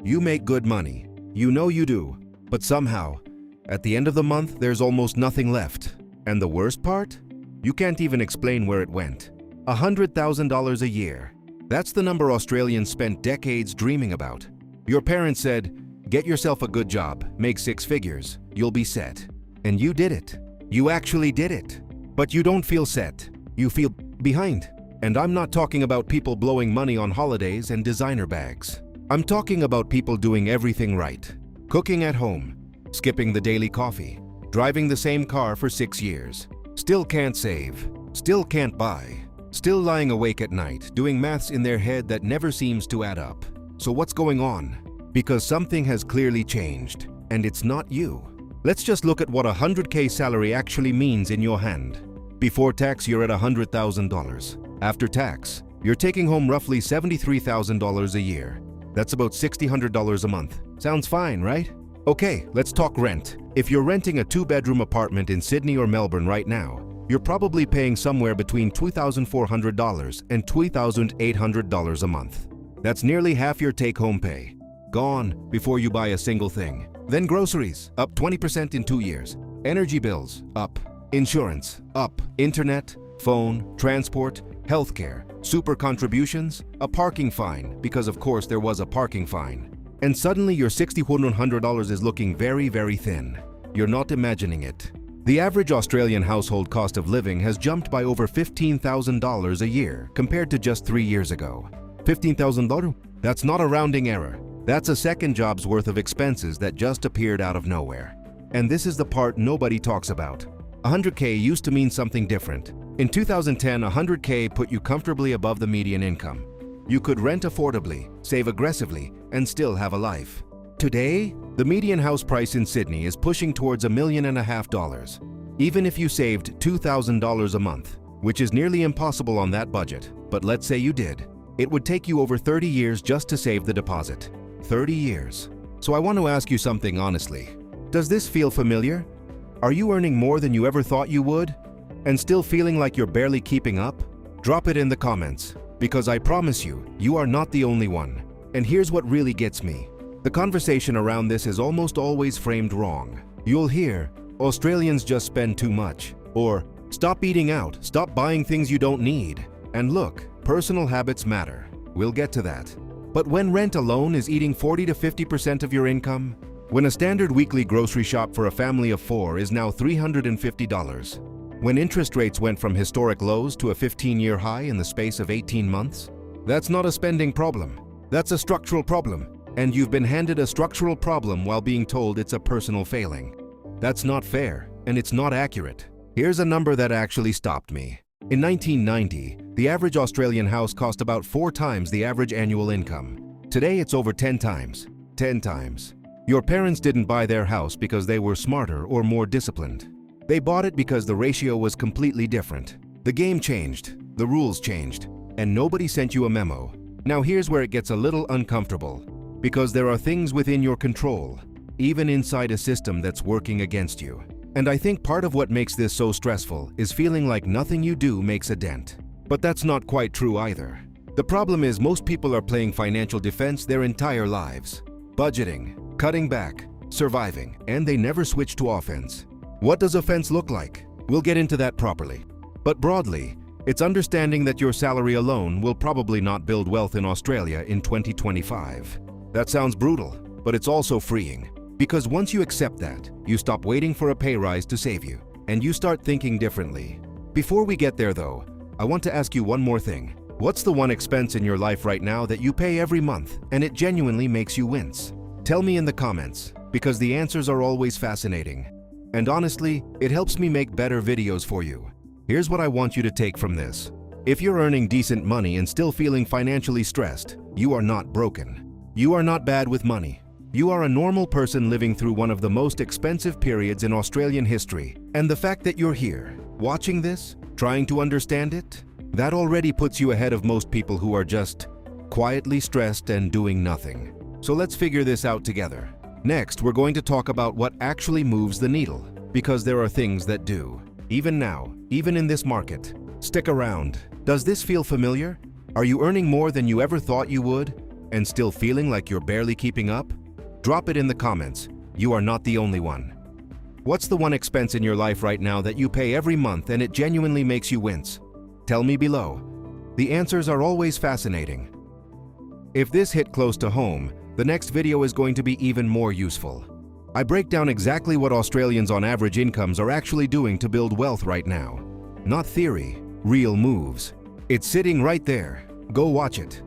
You make good money. You know you do. But somehow, at the end of the month, there's almost nothing left. And the worst part? You can't even explain where it went. $100,000 a year. That's the number Australians spent decades dreaming about. Your parents said, get yourself a good job, make 6 figures, you'll be set. And you did it. You actually did it. But you don't feel set. You feel behind. And I'm not talking about people blowing money on holidays and designer bags. I'm talking about people doing everything right. Cooking at home, skipping the daily coffee, driving the same car for 6 years. Still can't save, still can't buy, still lying awake at night, doing maths in their head that never seems to add up. So what's going on? Because something has clearly changed, and it's not you. Let's just look at what a $100K salary actually means in your hand. Before tax, you're at $100,000. After tax, you're taking home roughly $73,000 a year. That's about $600 a month. Sounds fine, right? Okay, let's talk rent. If you're renting a 2-bedroom apartment in Sydney or Melbourne right now, you're probably paying somewhere between $2,400 and $2,800 a month. That's nearly half your take-home pay. Gone before you buy a single thing. Then groceries, up 20% in 2 years. Energy bills, up. Insurance, up. Internet, phone, transport, healthcare, super contributions, a parking fine, because of course there was a parking fine. And suddenly your $6,100 is looking very, very thin. You're not imagining it. The average Australian household cost of living has jumped by over $15,000 a year compared to just 3 years ago. $15,000? That's not a rounding error. That's a second job's worth of expenses that just appeared out of nowhere. And this is the part nobody talks about. $100K used to mean something different. In 2010, $100K put you comfortably above the median income. You could rent affordably, save aggressively, and still have a life. Today, the median house price in Sydney is pushing towards $1.5 million. Even if you saved $2,000 a month, which is nearly impossible on that budget, but let's say you did, it would take you over 30 years just to save the deposit. 30 years. So I want to ask you something honestly. Does this feel familiar? Are you earning more than you ever thought you would? And still feeling like you're barely keeping up? Drop it in the comments, because I promise you, you are not the only one. And here's what really gets me. The conversation around this is almost always framed wrong. You'll hear, Australians just spend too much, or stop eating out, stop buying things you don't need. And look, personal habits matter. We'll get to that. But when rent alone is eating 40 to 50% of your income, when a standard weekly grocery shop for a family of 4 is now $350, when interest rates went from historic lows to a 15-year high in the space of 18 months, that's not a spending problem. That's a structural problem. And you've been handed a structural problem while being told it's a personal failing. That's not fair, and it's not accurate. Here's a number that actually stopped me. In 1990, the average Australian house cost about 4 times the average annual income. Today, it's over 10 times. 10 times. Your parents didn't buy their house because they were smarter or more disciplined. They bought it because the ratio was completely different. The game changed, the rules changed, and nobody sent you a memo. Now here's where it gets a little uncomfortable. Because there are things within your control, even inside a system that's working against you. And I think part of what makes this so stressful is feeling like nothing you do makes a dent. But that's not quite true either. The problem is most people are playing financial defense their entire lives. Budgeting, cutting back, surviving, and they never switch to offense. What does offense look like? We'll get into that properly. But broadly, it's understanding that your salary alone will probably not build wealth in Australia in 2025. That sounds brutal, but it's also freeing. Because once you accept that, you stop waiting for a pay rise to save you, and you start thinking differently. Before we get there though, I want to ask you one more thing. What's the one expense in your life right now that you pay every month, and it genuinely makes you wince? Tell me in the comments, because the answers are always fascinating. And honestly, it helps me make better videos for you. Here's what I want you to take from this. If you're earning decent money and still feeling financially stressed, you are not broken. You are not bad with money. You are a normal person living through one of the most expensive periods in Australian history. And the fact that you're here, watching this, trying to understand it, that already puts you ahead of most people who are just quietly stressed and doing nothing. So let's figure this out together. Next, we're going to talk about what actually moves the needle, because there are things that do. Even now, even in this market. Stick around. Does this feel familiar? Are you earning more than you ever thought you would? and still feeling like you're barely keeping up? Drop it in the comments. You are not the only one. What's the one expense in your life right now that you pay every month and it genuinely makes you wince? Tell me below. The answers are always fascinating. If this hit close to home, the next video is going to be even more useful. I break down exactly what Australians on average incomes are actually doing to build wealth right now. Not theory, real moves. It's sitting right there. Go watch it.